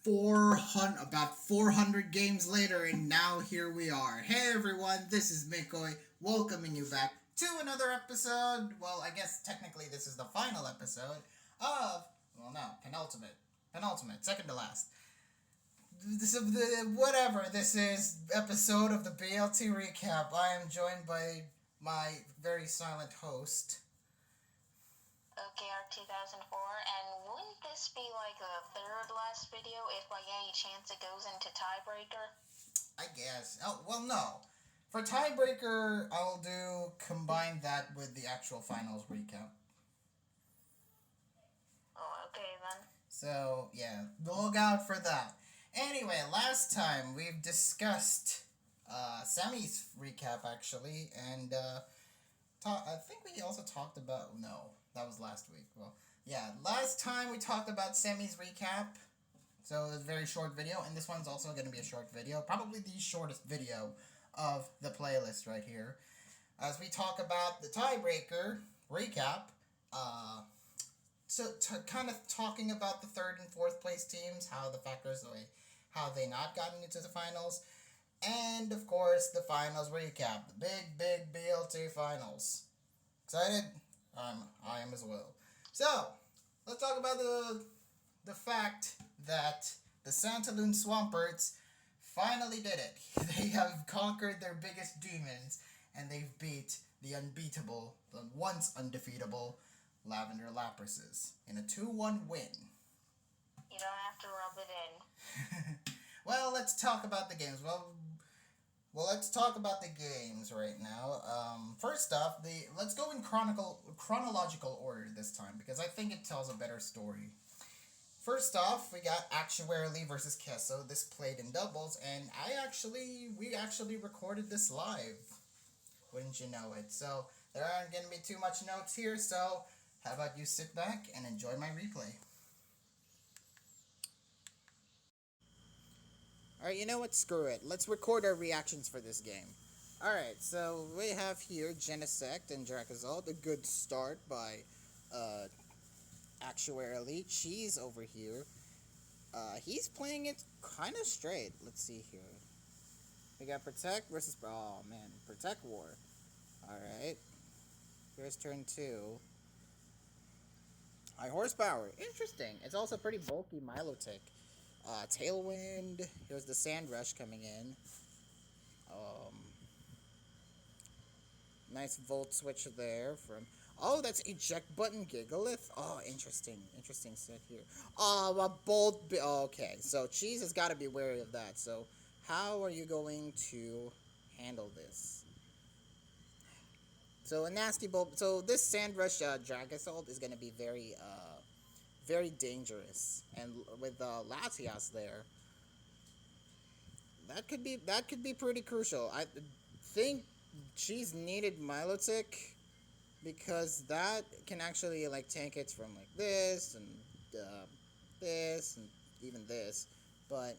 about 400 games later, and now here we are. Hey everyone, this is Mikoy, welcoming you back to another episode. Well, I guess technically this is the final episode of, well, no, penultimate, second to last. This is episode of the BLT recap. I am joined by my very silent host. OKR 2004, and wouldn't this be like the third last video if by any chance it goes into tiebreaker? I guess. Oh, well, no. For tiebreaker, I'll combine that with the actual finals recap. Oh, okay then. So, yeah, look out for that. Anyway, last time we've discussed Semi's recap, actually, and I think we also talked about, no, that was last week. Well, yeah, last time we talked about Semi's recap. So it was a very short video, and this one's also going to be a short video. Probably the shortest video of the playlist right here. As we talk about the tiebreaker recap, kind of talking about the third and fourth place teams, how they not gotten into the finals, and of course the finals recap, the big BLT finals. Excited? I am as well. So, let's talk about the fact that the Santaloon Swamperts finally did it. They have conquered their biggest demons, and they've beat the unbeatable, the once undefeatable Lavender Lapresses in a 2-1 win. You don't have to rub it in. Well, let's talk about the games. Well, let's talk about the games right now. First off, let's go in chronological order this time, because I think it tells a better story. First off, we got Actuarily versus Kesso. This played in doubles, and we actually recorded this live. Wouldn't you know it? So, there aren't going to be too much notes here, so how about you sit back and enjoy my replay. Alright, you know what? Screw it. Let's record our reactions for this game. Alright, so we have here Genesect and Drakazalt. A good start by Actuarily. Cheese over here. He's playing it kind of straight. Let's see here. We got Protect versus... Oh, man. Protect War. Alright. Here's turn 2. High horsepower. Interesting. It's also pretty bulky Milotic. Tailwind. Here's the Sand Rush coming in. Nice volt switch there from... Oh, that's eject button Gigalith. Oh, interesting. Interesting set here. A bolt... okay, so Cheese has got to be wary of that. So, how are you going to handle this? So, a nasty bolt... So, this Sand Rush Dragosult is going to be very dangerous, and with Latias there, that could be pretty crucial. I think Cheese needed Milotic, because that can actually like tank hits from like this and even this. But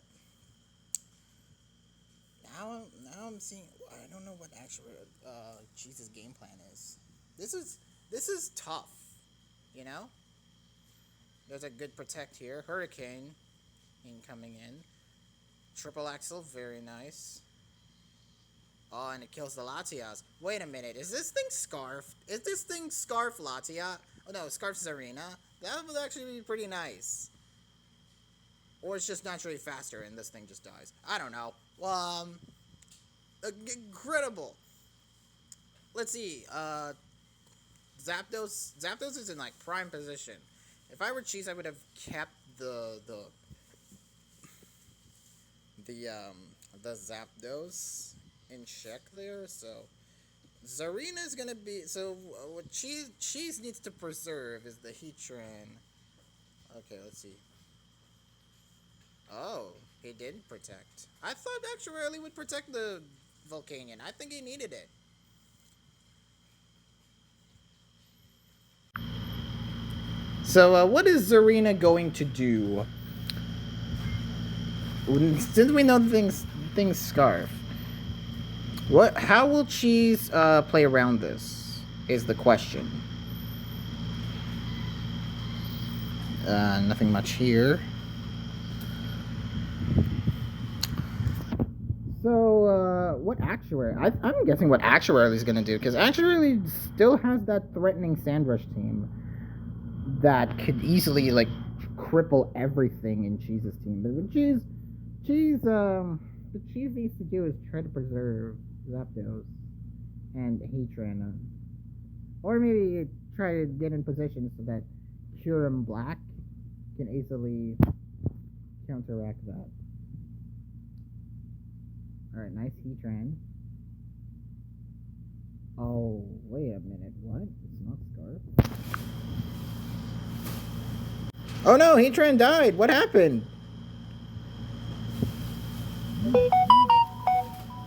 now I'm seeing, I don't know what actually Cheese's game plan is. This is tough, you know. There's a good protect here. Hurricane coming in. Triple Axle, very nice. Oh, and it kills the Latias. Wait a minute, is this thing Scarf? Is this thing Scarf Latia? Oh no, Scarf Zarina. That would actually be pretty nice. Or it's just naturally faster and this thing just dies. I don't know. Incredible. Let's see. Zapdos is in like prime position. If I were Cheese, I would have kept the Zapdos in check there. So Zarina is gonna be, so what Cheese needs to preserve is the Heatran. Okay, let's see. Oh, he didn't protect. I thought Actuarily would protect the Volcanion. I think he needed it. So, what is Zarina going to do? Since we know things Scarf, how will Cheese play around this? Is the question. Nothing much here. what actuary? I'm guessing what actuary is gonna do, because actuary still has that threatening Sandrush team that could easily like cripple everything in Cheese's team. But what Cheese needs to do is try to preserve Zapdos and Heatran, or maybe try to get in position so that Kyurem Black can easily counteract that. Alright, nice Heatran. Oh, wait a minute, what? It's not Scarf? Oh no, Heatran died! What happened?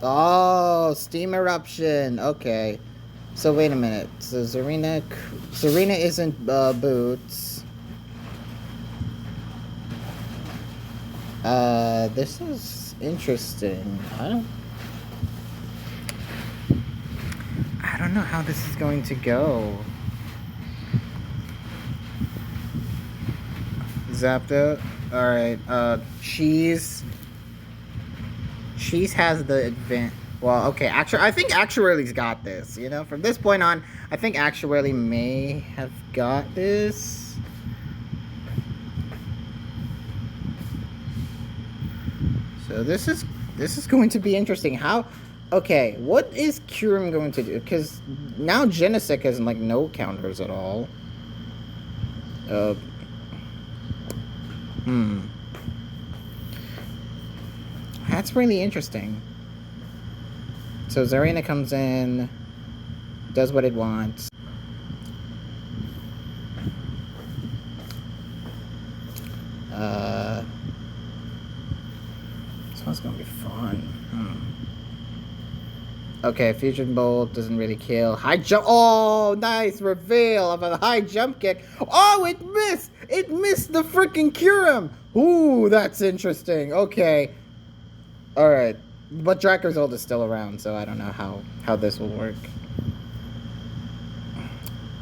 Oh, Steam Eruption. Okay. So wait a minute. So Zarina isn't Boots. This is interesting. I don't know how this is going to go. Zapdo. Alright, Cheese has the advantage. Well, okay, I think Actuary's got this, you know? From this point on, I think Actuary may have got this. So this is going to be interesting. Okay, what is Kyurem going to do? Because now Genesect has, like, no counters at all. That's really interesting. So Zarina comes in, does what it wants. This one's gonna be fun. Okay, Fusion Bolt doesn't really kill. High jump. Oh, nice reveal of a high jump kick. Oh, it missed. It missed the freaking Kyurem. Ooh, that's interesting. Okay. All right. But Dracozold is still around, so I don't know how this will work.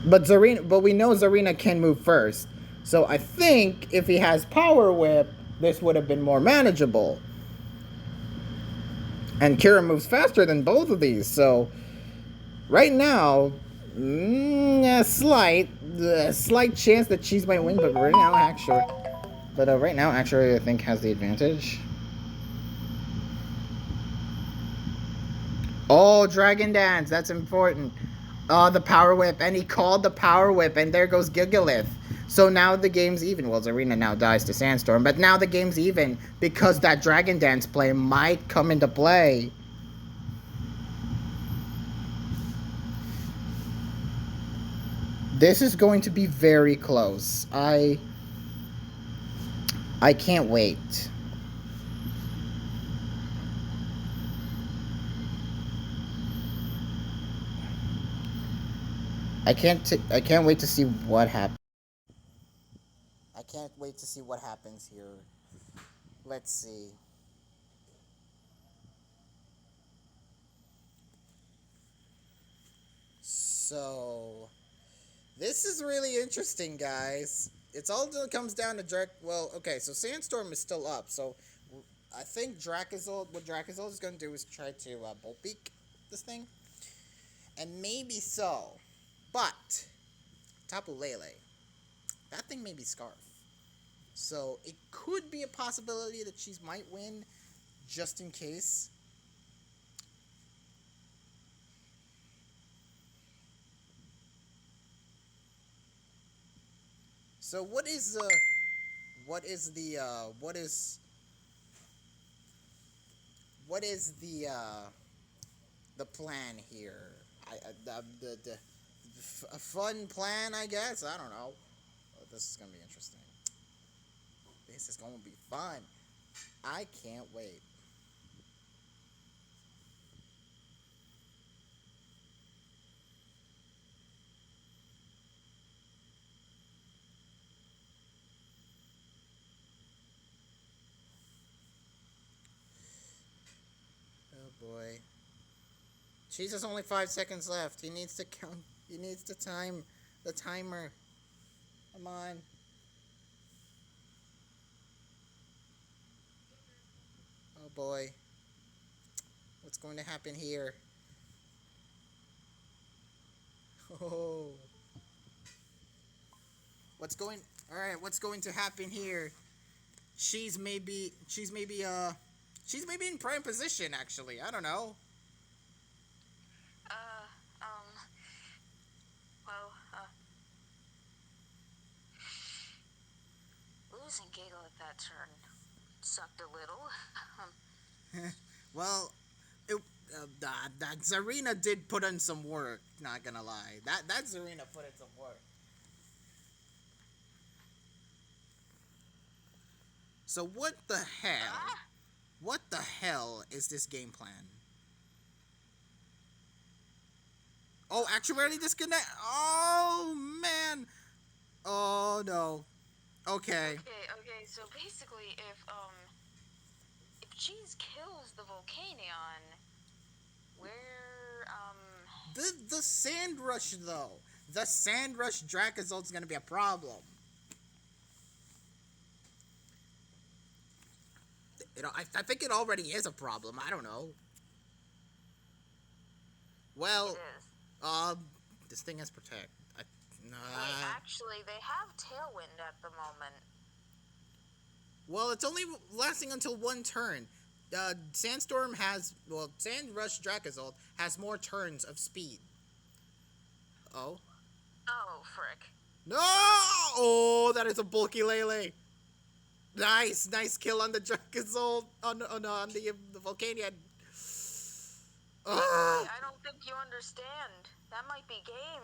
But we know Zarina can move first. So I think if he has Power Whip, this would have been more manageable. And Kyurem moves faster than both of these, so right now, a slight chance that Cheese might win, but right now, actually, I think has the advantage. Oh, Dragon Dance, that's important. The Power Whip, and he called the Power Whip, and there goes Gigalith. So now the game's even. Well, Zarina now dies to Sandstorm, but now the game's even because that Dragon Dance play might come into play. This is going to be very close. I can't wait. I can't wait to see what happens. I can't wait to see what happens here. Let's see. So, this is really interesting, guys. It's all comes down to Drac. Well, okay, so Sandstorm is still up. So, I think what Dracozold is going to do is try to Bolt Beak this thing. And maybe so. But, Tapu Lele, that thing may be Scarf. So, it could be a possibility that she might win, just in case. So, what is the plan here? A fun plan, I guess. I don't know. Oh, this is gonna be interesting. This is gonna be fun. I can't wait. Oh boy. Cheese has only 5 seconds left. He needs to count. He needs to time the timer. Come on. Oh boy. What's going to happen here? Oh. What's going Alright, what's going to happen here? She's maybe she's maybe in prime position actually. I don't know. Uh, um, well, losing Gale at that turn sucked a little. Well, that Zarina did put in some work, not gonna lie. That Zarina put in some work. So what the hell? What the hell is this game plan? Oh, actually disconnect. Oh man. Oh no. Okay. Okay, so basically if Cheese kills the Volcanion, where, The Sand Rush though. The Sand Rush Dracozold's gonna be a problem. I think it already is a problem. I don't know. Well, it is. this thing has protect. Wait, actually, they have Tailwind at the moment. Well, it's only lasting until one turn. Sand Rush Dracozold has more turns of speed. Oh. Oh, frick. No! Oh, that is a bulky Lele. Nice kill on the Dracozold. On the Volcanion. I don't think you understand. That might be game.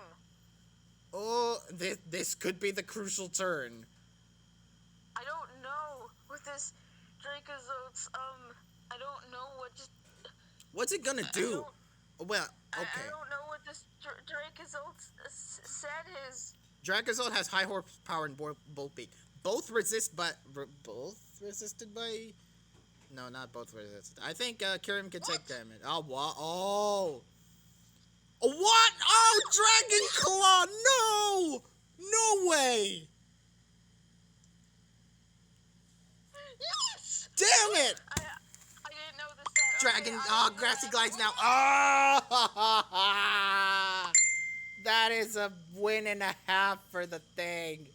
Oh, this could be the crucial turn. I don't know with this Dracozold's, I don't know what just... What's it gonna do? Well, okay. I don't know what this Dracozold's set is. Dracozold has high horsepower and bolt beat. Both resisted by... No, not both resisted. I think Kirim can take damage. Oh, what? Oh! What? Oh, Dragon Claw! No! No way! Yes! Damn it! I didn't know this set. Dragon... Okay, Grassy Glides now. Oh! That is a win and a half for the thing.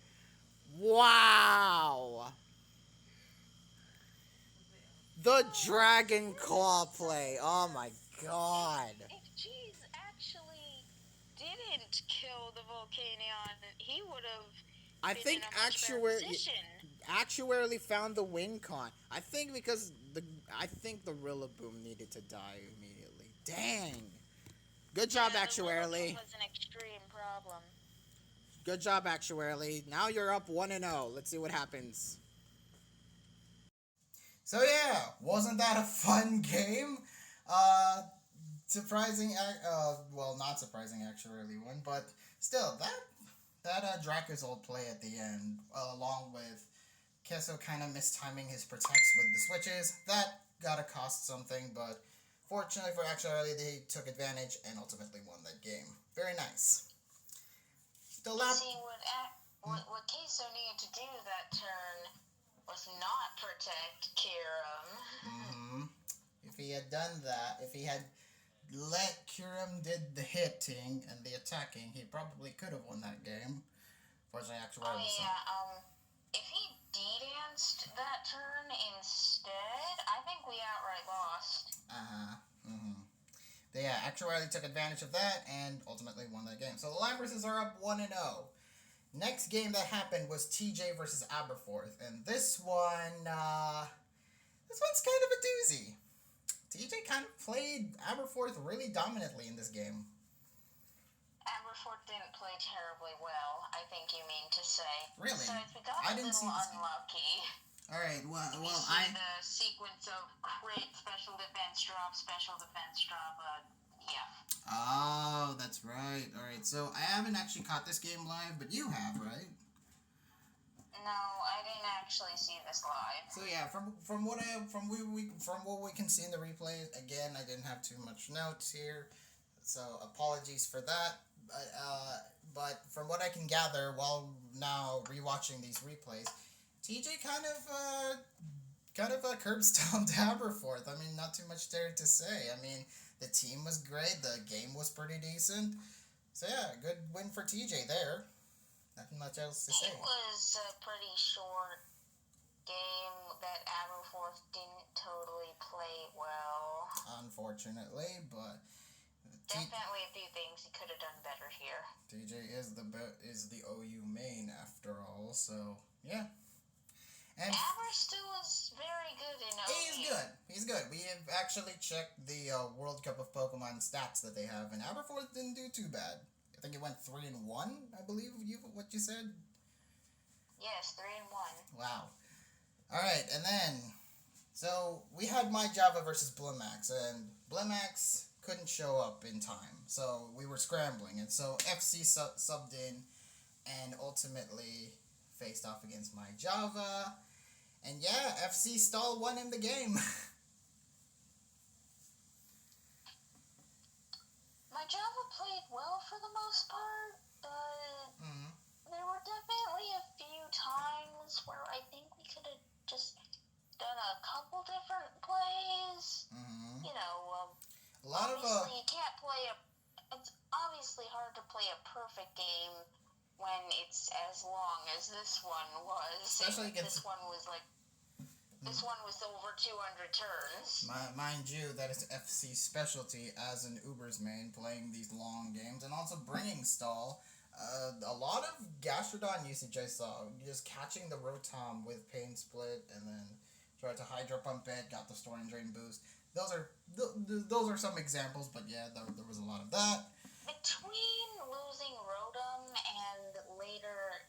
Wow! The Dragon Claw play. Oh my god. If Cheese actually didn't kill the Volcanion, he would have. I think actually found the win con. I think because the Rillaboom needed to die immediately. Dang. Good job, actually. Was an extreme problem. Good job, actually. Now you're up 1-0. Let's see what happens. So yeah, wasn't that a fun game? Surprising, well, not surprising actually one, but still, that Dracozold play at the end, along with Kesso kind of mistiming his protects with the switches, that gotta cost something, but fortunately for actually, they took advantage and ultimately won that game. Very nice. See, what Kesso needed to do that turn was not protect Kirim. If he had done that, if he had let Kirim did the hitting and the attacking, he probably could have won that game. Fortunately, actually, if he de-danced that turn instead, I think we outright lost. Yeah, actually took advantage of that and ultimately won that game. So the Lamberses are up 1-0. Next game that happened was TJ versus Aberforth, and this one's kind of a doozy. TJ kind of played Aberforth really dominantly in this game. Aberforth didn't play terribly well, I think you mean to say. Really? Besides, we got a little unlucky. Alright, well, the sequence of crit, special defense drop, yeah. Oh, that's right. Alright, so I haven't actually caught this game live, but you have, right? No, I didn't actually see this live. So yeah, from what we can see in the replays, again, I didn't have too much notes here, so apologies for that. But from what I can gather while now rewatching these replays, TJ kind of kind of a curb stomped Aberforth. I mean, not too much there to say. I mean, the team was great. The game was pretty decent. So yeah, good win for TJ there. Nothing much else to say. It was a pretty short game that Aberforth didn't totally play well. Unfortunately, but definitely a few things he could have done better here. TJ is the OU main after all, so yeah. And Aberforth was very good in OU. He's good. We have actually checked the World Cup of Pokemon stats that they have, and Aberforth didn't do too bad. I think it went 3-1, I believe what you said. Yes, 3-1. Wow. All right, and then so we had my Java versus Blimax, and Blimax couldn't show up in time, so we were scrambling, and so FC subbed in, and ultimately faced off against my Java, and yeah, FC stall won in the game. My Java played well for the most part, but there were definitely a few times where I think we could have just done a couple different plays. You know, obviously you can't play it's obviously hard to play a perfect game when it's as long as this one was. Especially against... This one was over 200 turns. Mind you, that is FC's specialty as an Uber's main, playing these long games and also bringing stall. A lot of Gastrodon usage I saw, just catching the Rotom with Pain Split and then tried to Hydro Pump it, got the Storm Drain boost. Those are some examples, but yeah, there was a lot of that. Between losing Rotom and later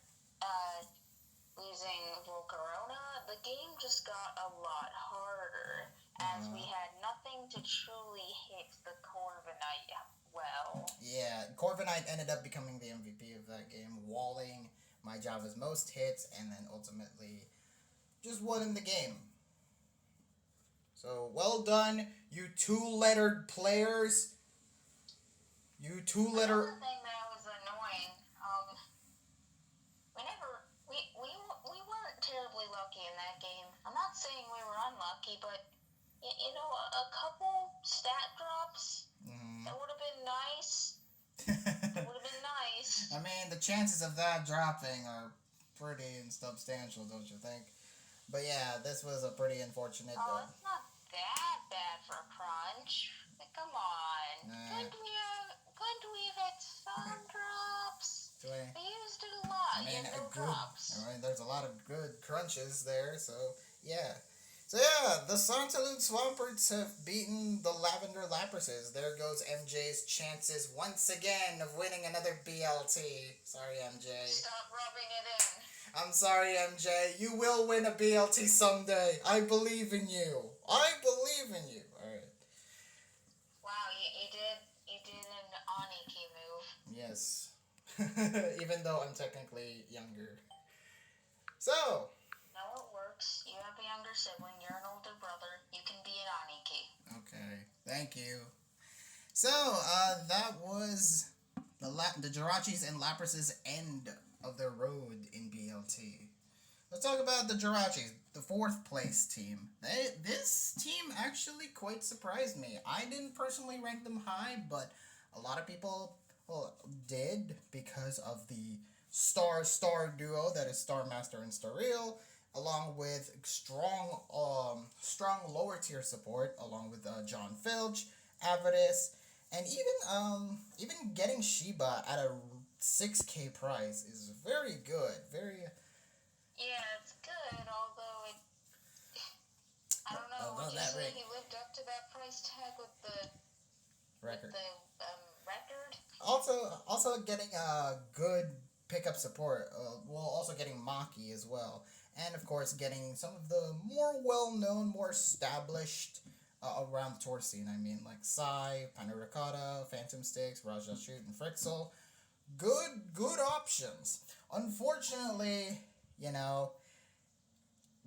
losing Volcarona, the game just got a lot harder as we had nothing to truly hit the Corviknight well. Yeah, Corviknight ended up becoming the MVP of that game, walling my Java's most hits, and then ultimately just won in the game. So, well done, you two-lettered players. You two-letter... Another thing that was annoying, we weren't terribly lucky in that game. I'm not saying we were unlucky, but, you know, a couple stat drops, that would have been nice. That would have been nice. I mean, the chances of that dropping are pretty substantial, don't you think? But yeah, this was a pretty unfortunate... it's not that bad for Crunch. Come on. Couldn't we have had some drops? We used it a lot. I mean, drops. I mean, there's a lot of good crunches there, so yeah. So yeah, the Santalute Swamperts have beaten the Lavender Laprases. There goes MJ's chances once again of winning another BLT. Sorry, MJ. Stop rubbing it in. I'm sorry, MJ. You will win a BLT someday. I believe in you. I believe in you. All right. Wow, you did an Aniki move. Yes. Even though I'm technically younger. So. No, it works. You have a younger sibling. You're an older brother. You can be an Aniki. Okay. Thank you. So, that was the Jirachis and Laprases' end of their road in BLT. Let's talk about the Jirachis, the 4th place team. This team actually quite surprised me. I didn't personally rank them high, but a lot of people did because of the star duo that is Starmaster and Starreal, along with strong lower tier support, along with John Filch, Avidus, and even getting Shiba at a 6K price is very good. Yeah, it's good, although I don't know, would you say he lived up to that price tag with the record? Record? Also getting a good pickup support, also getting Maki as well, and of course getting some of the more well-known, more established around the tour scene. I mean, like Sai, Panarikata, Phantom Sticks, Raja Shoot, and Frixel. Good options. Unfortunately,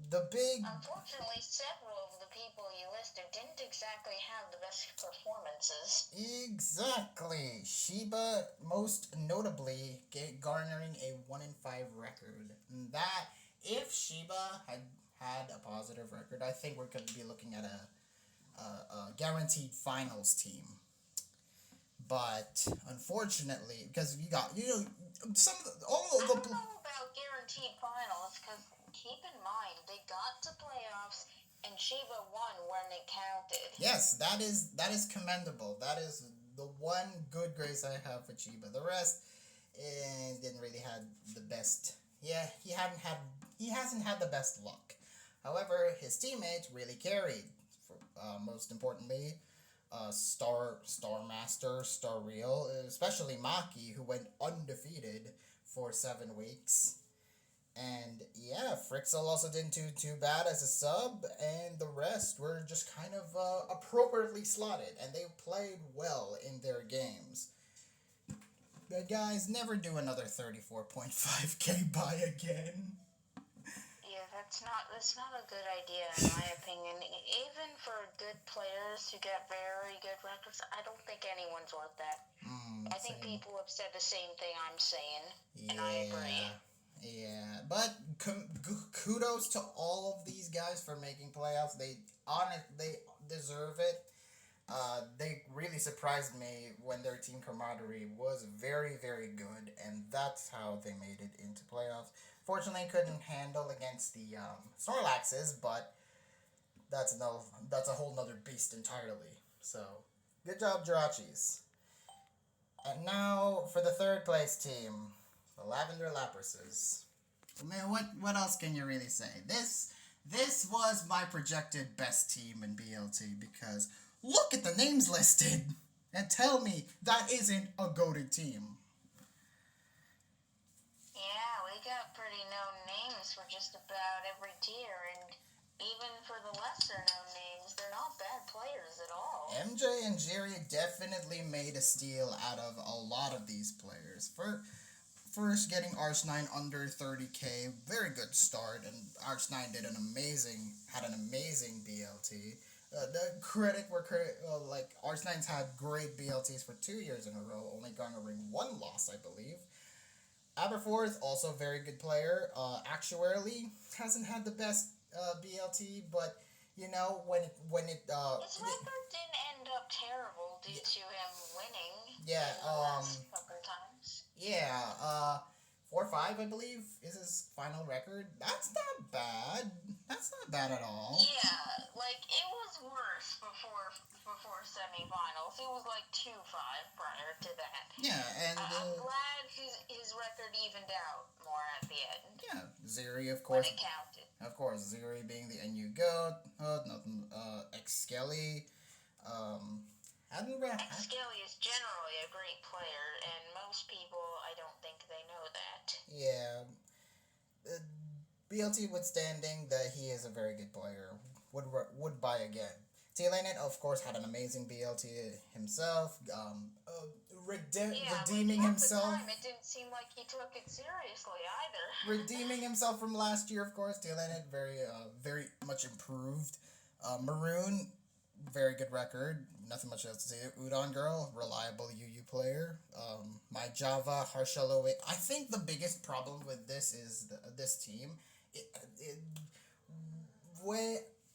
Unfortunately, several of the people you listed didn't exactly have the best performances. Exactly. Shiba, most notably, garnering a 1-5 record. That, if Shiba had a positive record, I think we're going to be looking at a guaranteed finals team. But unfortunately, because you know some of the, all of the. I don't know about guaranteed finals because keep in mind they got to playoffs and Shiva won when it counted. Yes, that is commendable. That is the one good grace I have for Chiba. The rest, didn't really have the best. Yeah, he hasn't had the best luck. However, his teammates really carried. For, most importantly, Star Master, Star Real, especially Maki, who went undefeated for 7 weeks. And yeah, Frixel also didn't do too bad as a sub, and the rest were just kind of appropriately slotted, and they played well in their games. But guys, never do another 34.5k buy again. Yeah, that's not a good idea in my opinion. Even for good players who get very good records, I don't think anyone's worth that. I think people have said the same thing I'm saying, and I agree. Yeah, but kudos to all of these guys for making playoffs. They deserve it. They really surprised me when their team camaraderie was very, very good, and that's how they made it into playoffs. Fortunately, couldn't handle against the Snorlaxes, but that's a whole nother beast entirely. So, good job, Jirachis. And now for the third place team, the Lavender Lapresses. Man, what else can you really say? This was my projected best team in BLT because look at the names listed and tell me that isn't a goated team. Yeah, we got pretty known names for just about every tier, and even for the lesser known names, they're not bad players at all. MJ and Jerry definitely made a steal out of a lot of these players. First, getting Arch9 under 30k, very good start, and Arch9 had an amazing BLT. The credit where like Arch9's had great BLTs for 2 years in a row, only garnering 1 loss, I believe. Aberforth, also a very good player. Actuarially, hasn't had the best BLT, but you know when it his record didn't end up terrible due to him winning. Yeah. The last couple times. Yeah. 4-5, I believe, is his final record. That's not bad. That's not bad at all. Yeah, like it was worse before semifinals. It was like 2-5 prior to that. Yeah, and I'm glad his record evened out more at the end. Yeah, Zeri, of course. When it counted. Of course, Zeri being the NU GOAT. Skelly. Skelly is generally a great player, and most people, I don't think they know that. Yeah. BLT withstanding that he is a very good player. Would buy again. T-Lane, of course, had an amazing BLT himself. Redeeming himself. At the time, it didn't seem like he took it seriously either. Redeeming himself from last year, of course. T-Lane very much improved. Maroon, very good record. Nothing much else to say. Udon Girl, reliable UU player. My Java, Harshallow. I think the biggest problem with this is this team.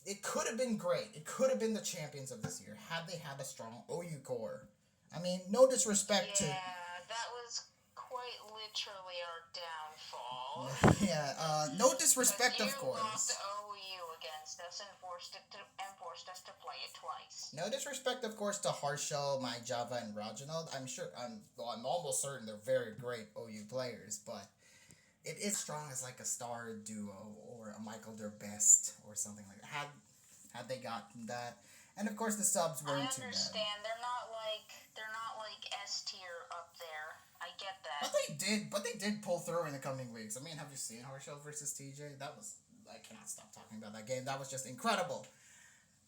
It could have been great. It could have been the champions of this year had they had a strong OU core. I mean, no disrespect to... Yeah, that was quite literally our downfall. Yeah, no disrespect, of course. You lost OU against us and forced us to play it twice. No disrespect, of course, to Harshal, My Java, and Reginald. I'm almost certain they're very great OU players, but it is strong as like a star duo or a Michael Their Best or something like that. Had they gotten that. And of course the subs weren't too bad. I understand. They're not like S tier up there. I get that. But they did pull through in the coming weeks. I mean, have you seen Harshal versus TJ? I cannot stop talking about that game. That was just incredible.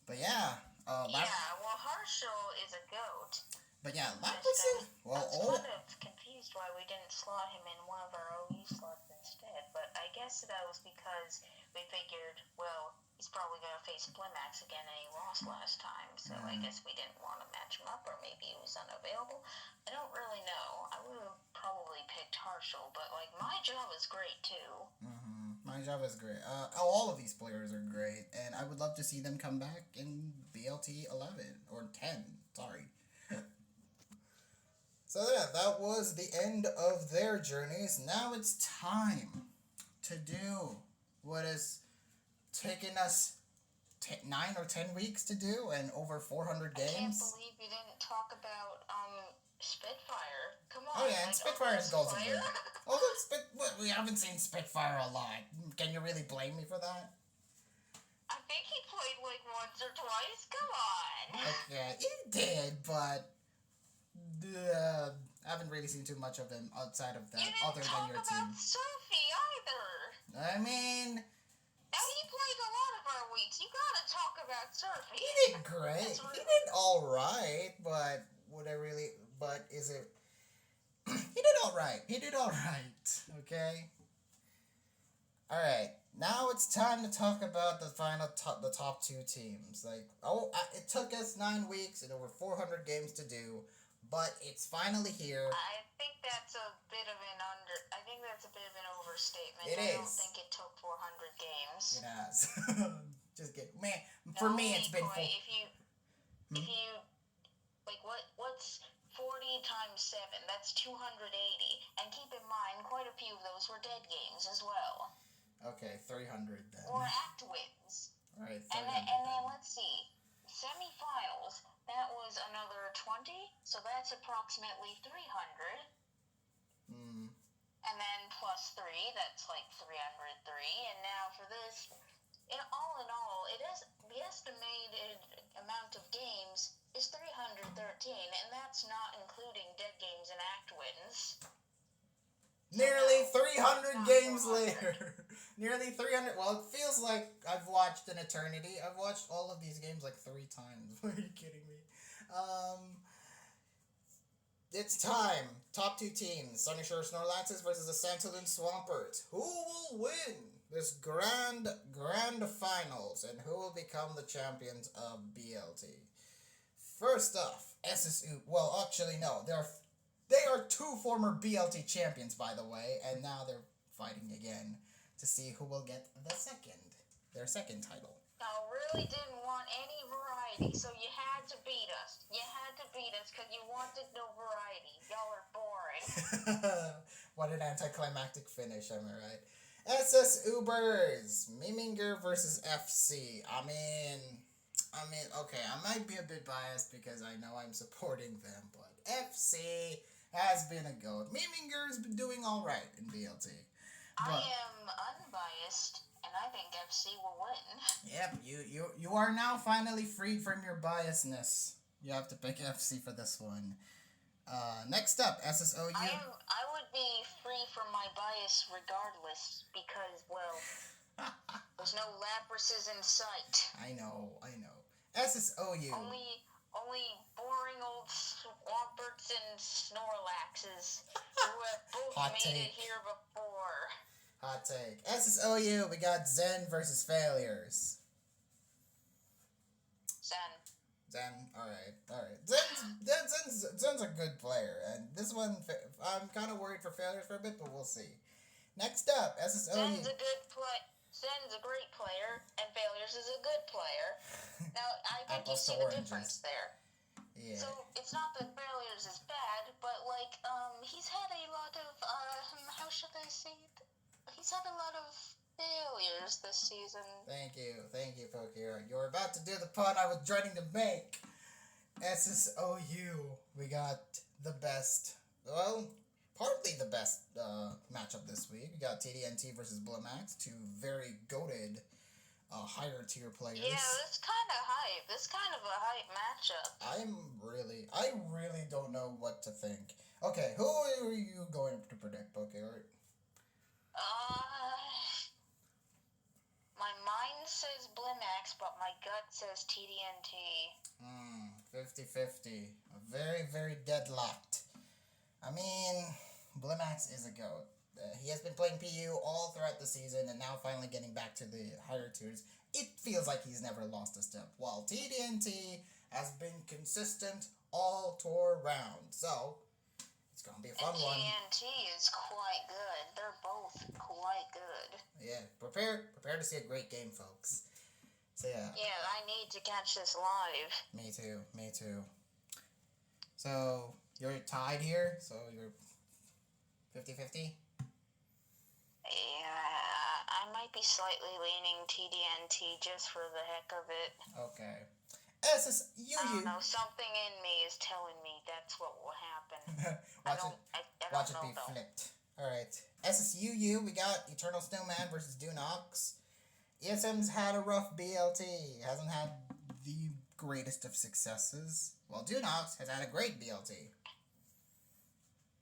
But yeah. Well, Harshal is a GOAT. But yeah, Lapresses. I was kind of confused why we didn't slot him in one of our OU slots instead. But I guess that was because we figured, well, he's probably going to face Plimax again, and he lost last time. So I guess we didn't want to match him up, or maybe he was unavailable. I don't really know. I would have probably picked Harshal, but like my job is great too. My My Java is great. All of these players are great, and I would love to see them come back in BLT 11 or 10. Sorry. So yeah, that was the end of their journeys. Now it's time to do what has taken us 9 or 10 weeks to do and over 400 games. I can't believe you didn't talk about Spitfire. Come on. Oh yeah, and like, Spitfire's goals are player? good. Although we haven't seen Spitfire a lot. Can you really blame me for that? I think he played like once or twice. Come on. Okay, he did, but I haven't really seen too much of him outside of that, other than your team. You didn't talk about Sophie either. I mean, now he played a lot of our weeks. You gotta talk about Sophie. He did great. He did all right, but would I really? But is it? He did all right. He did all right. Okay. All right. Now it's time to talk about the top 2 teams. It took us 9 weeks and over 400 games to do, but it's finally here. I think that's a bit of an overstatement. It I is. don't think it took 400 games. It has. Just kidding. Man, for me it's been full. If you what's 40 times 7? That's 280. And keep in mind, quite a few of those were dead games as well. Okay, 300 then. Or act wins. All right, 300. And then let's see. Semifinals, that was another 20, so that's approximately 300. And then plus 3, that's like 303. And now for this, in all, the estimated amount of games is 313, and that's not including dead games and act wins. Nearly 300 games later. Nearly 300. Well, it feels like I've watched an eternity. I've watched all of these games like 3 times. Are you kidding me? It's time. Top 2 teams. Sunny Shore Snorlaxes versus the Santaloon Swamperts. Who will win this grand finals, and who will become the champions of BLT? First off, SSU. Well, actually, no. They are 2 former BLT champions, by the way, and now they're fighting again to see who will get their second title. Y'all really didn't want any variety, so you had to beat us. You had to beat us because you wanted no variety. Y'all are boring. What an anticlimactic finish, am I right? SS Ubers, Miminger versus FC. I mean, okay, I might be a bit biased because I know I'm supporting them, but FC has been a goat. Miminger's been doing all right in BLT. I am unbiased, and I think FC will win. Yep, you are now finally freed from your biasness. You have to pick FC for this one. Next up, SSOU. I would be free from my bias regardless, because, well, there's no Labrases in sight. I know. SSOU. Only boring old Swamperts and Snorlaxes who have both made it here before. Hot take. SSOU, we got Zen versus Failures. Zen, alright. Zen's a good player, and this one, I'm kind of worried for Failures for a bit, but we'll see. Next up, SSOU. Zen's a great player, and Failures is a good player. Now, I think you see the difference there. Yeah. So, it's not that Failures is bad, but, he's had a lot of, how should I say it? He's had a lot of failures this season. Thank you, Pokehero. You're about to do the pun I was dreading to make. SSOU, we got the best, partly the best matchup this week. We got TDNT versus Blimax, 2 very goated higher tier players. Yeah, this kind of a hype matchup. I really don't know what to think. Okay, who are you going to predict, Pokehero? My mind says Blimax, but my gut says TDNT. 50-50. Very, very deadlocked. I mean, Blimax is a goat. He has been playing PU all throughout the season, and now finally getting back to the higher tiers. It feels like he's never lost a step, while TDNT has been consistent all tour round. So, It's gonna be a fun one. TNT is quite good. They're both quite good. Yeah, prepare to see a great game, folks. So yeah. Yeah, I need to catch this live. Me too. So you're tied here. So you're 50-50. Yeah, I might be slightly leaning TDNT just for the heck of it. Okay. SSUU. I don't know, something in me is telling me that's what will happen. Watch it be flipped. Alright. SSUU, we got Eternal Snowman versus Dunox. ESM's had a rough BLT. Hasn't had the greatest of successes. While Dunox has had a great BLT.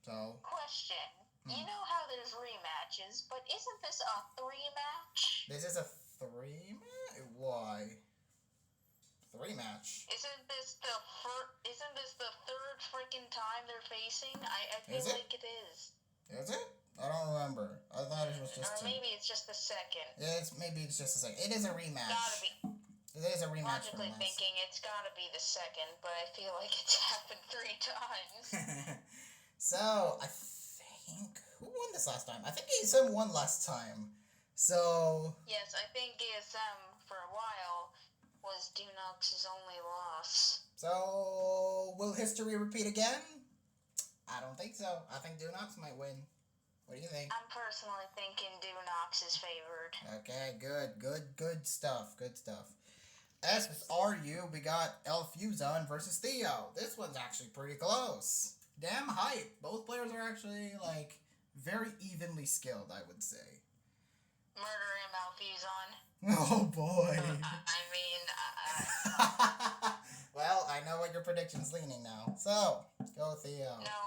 So. Question. You know how there's rematches, but isn't this a 3-match? This is a 3-match? Why? 3-match. Isn't this the third freaking time they're facing? I feel like it is. Is it? I don't remember. I thought it was just. Or maybe it's just the second. Maybe it's just the second. It is a rematch. Gotta be. It is a rematch. Logically thinking, it's gotta be the second, but I feel like it's happened 3 times. So I think who won this last time? I think ESM won last time. So. Yes, I think ESM for a while was Dunox's only loss. So will history repeat again? I don't think so. I think Dunox might win. What do you think? I'm personally thinking Dunox is favored. Okay, good stuff. SRU, we got Elfuzon versus Theo. This one's actually pretty close. Damn height. Both players are actually, like, very evenly skilled, I would say. Murder him, Elfuzon. Oh, boy. I mean, well, I know what your prediction's leaning now. So, go Theo. No,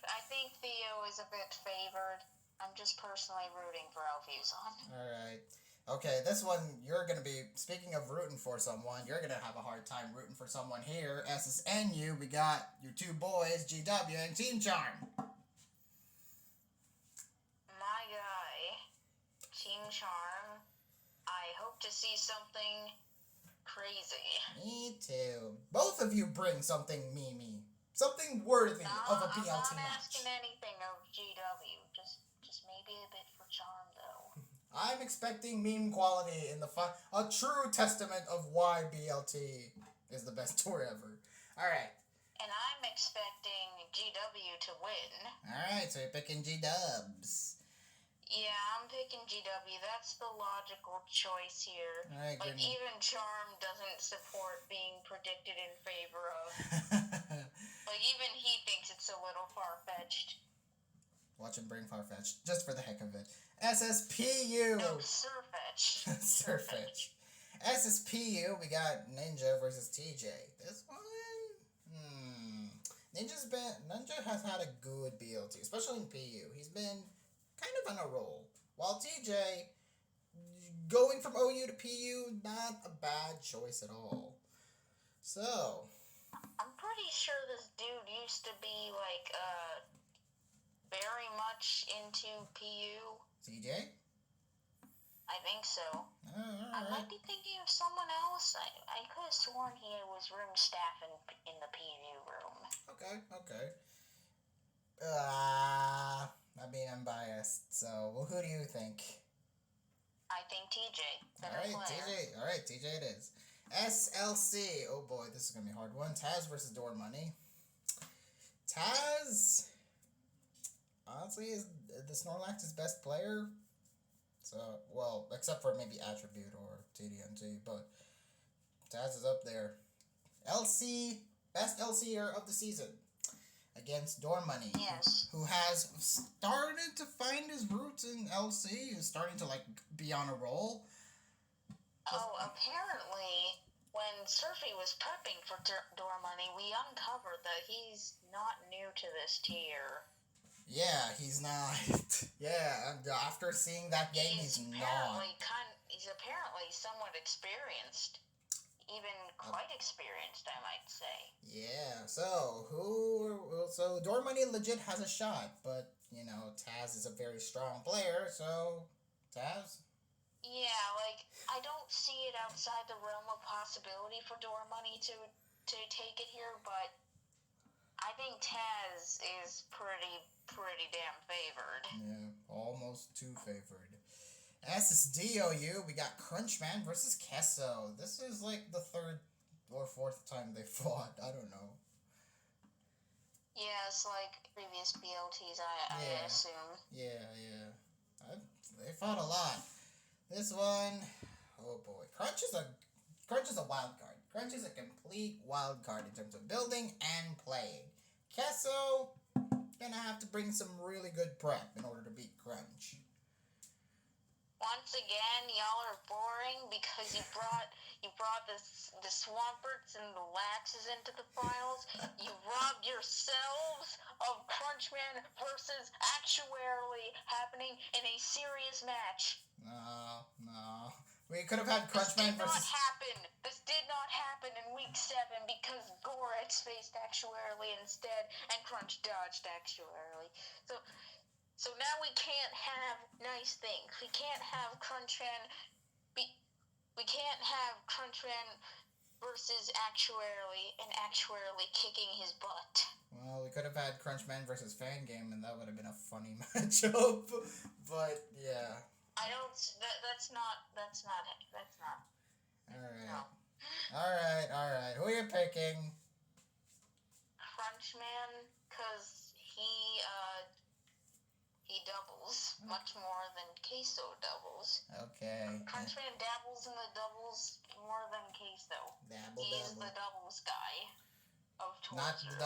I think Theo is a bit favored. I'm just personally rooting for Elfuzon. Alright. Okay, this one, you're going to be, speaking of rooting for someone, you're going to have a hard time rooting for someone here. SSNU, we got your two boys, GW and Team Charm. My guy, Team Charm, I hope to see something crazy. Me too. Both of you bring something memey. Something worthy of a BLT match. I'm not asking anything of GW, just maybe a bit for Charm, though. I'm expecting meme quality in the a true testament of why BLT is the best tour ever. Alright. And I'm expecting GW to win. Alright, so you're picking G-dubs. Yeah, I'm picking GW. That's the logical choice here. Alright, like, even Charm doesn't support being predicted in favor of. Like, even he thinks it's a little far-fetched. Watch him bring Farfetch, just for the heck of it. SSPU! No, Surfetch. Surfetch. SSPU, we got Ninja versus TJ. This one? Ninja has had a good BLT, especially in PU. He's been kind of on a roll. While TJ, going from OU to PU, not a bad choice at all. So. I'm pretty sure this dude used to be, like, very much into PU. TJ? I think so. Right. I might be thinking of someone else. I could have sworn he was room staff in the PU room. Okay. I mean, I'm biased, so who do you think? I think TJ. Alright, TJ it is. SLC. Oh boy, this is gonna be a hard one. Taz versus Door Money. Taz, honestly, is the Snorlaxes' best player. So, well, except for maybe Attribute or TDNT, but Taz is up there. LC, best LCer of the season. Against Door Money. Yes. Who has started to find his roots in LC, is starting to, like, be on a roll. Oh, apparently, when Surfy was prepping for Door Money, we uncovered that he's not new to this tier. Yeah, he's not. Yeah, after seeing that game, he's not. He's apparently somewhat experienced. Even quite experienced, I might say. Yeah, so Door Money legit has a shot, but, you know, Taz is a very strong player, so Taz? Yeah, like, I don't see it outside the realm of possibility for Door Money to take it here, but I I think Taz is pretty damn favored. Yeah, almost too favored. SSDOU, we got Crunchman versus Kesso. This is like the third or fourth time they fought. I don't know. Yeah, it's like previous BLTs, I assume. Yeah. They fought a lot. This one, oh boy. Crunch is a wild card. Crunch is a complete wild card in terms of building and playing. Kesso, gonna have to bring some really good prep in order to beat Crunch. Once again, y'all are boring because you brought the Swamperts and the Laxes into the finals. You robbed yourselves of Crunchman versus Actuarily happening in a serious match. No. We could have had Crunchman versus... This did not happen in week 7 because Gorex faced Actuarily instead and Crunch dodged Actuarily. So now we can't have nice things. We can't have Crunchman versus Actuarily and Actuarily kicking his butt. Well, we could have had Crunchman versus Fangame, and that would have been a funny matchup. But yeah. That's not. Alright. No. Alright. Who are you picking? Crunchman, because he doubles much more than Kesso doubles. Okay. Crunchman dabbles in the doubles more than Kesso. He's the doubles guy of Twitter. Not the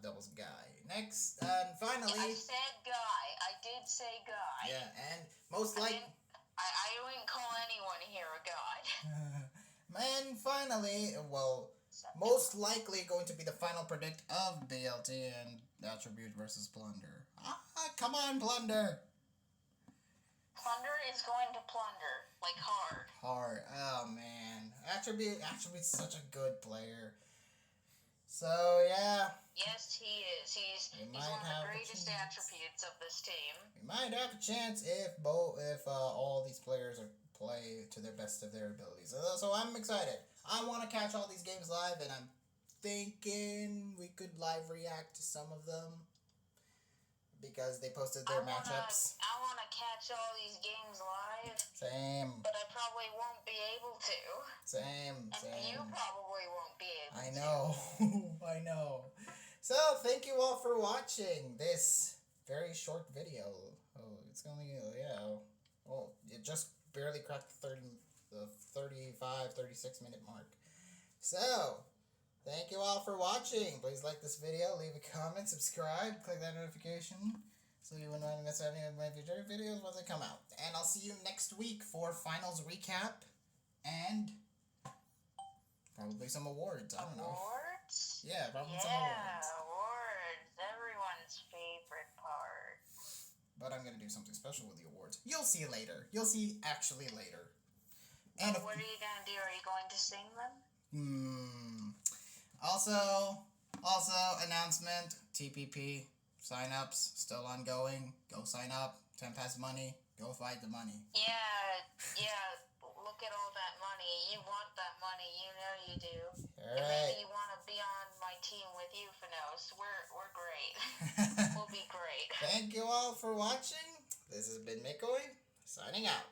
doubles guy. Next, and finally... I said guy. I did say guy. Yeah, and most likely... I wouldn't call anyone here a god. And finally, well, most likely going to be the final predict of BLT and Attribute versus Plunder. Come on, Plunder! Plunder is going to plunder, like hard. Oh man, Attribute's such a good player. So yeah. Yes, he is. He's one of the greatest attributes of this team. We might have a chance if all these players play to their best of their abilities. So I'm excited. I want to catch all these games live, and I'm thinking we could live react to some of them because they posted their matchups. I want to catch all these games live. Same. But I probably won't be able to. Same. And you probably won't be able to. I know. I know. So, thank you all for watching this very short video. Oh, it's only, it just barely cracked the 35, 36 minute mark. So, thank you all for watching. Please like this video, leave a comment, subscribe, click that notification so you won't miss any of my future videos when they come out. And I'll see you next week for finals recap and probably some awards. I don't know. Awards? Yeah, probably some awards. Yeah, awards. Everyone's favorite part. But I'm going to do something special with the awards. You'll see later. You'll see actually later. And what are you going to do? Are you going to sing them? Also, announcement, TPP, sign-ups, still ongoing. Go sign up. 10 pass money. Go fight the money. Yeah. Look at all that money. You want that money. You know you do. All right. And maybe you want to be on my team with you, Finos. We're great. We'll be great. Thank you all for watching. This has been Mikoy, signing out.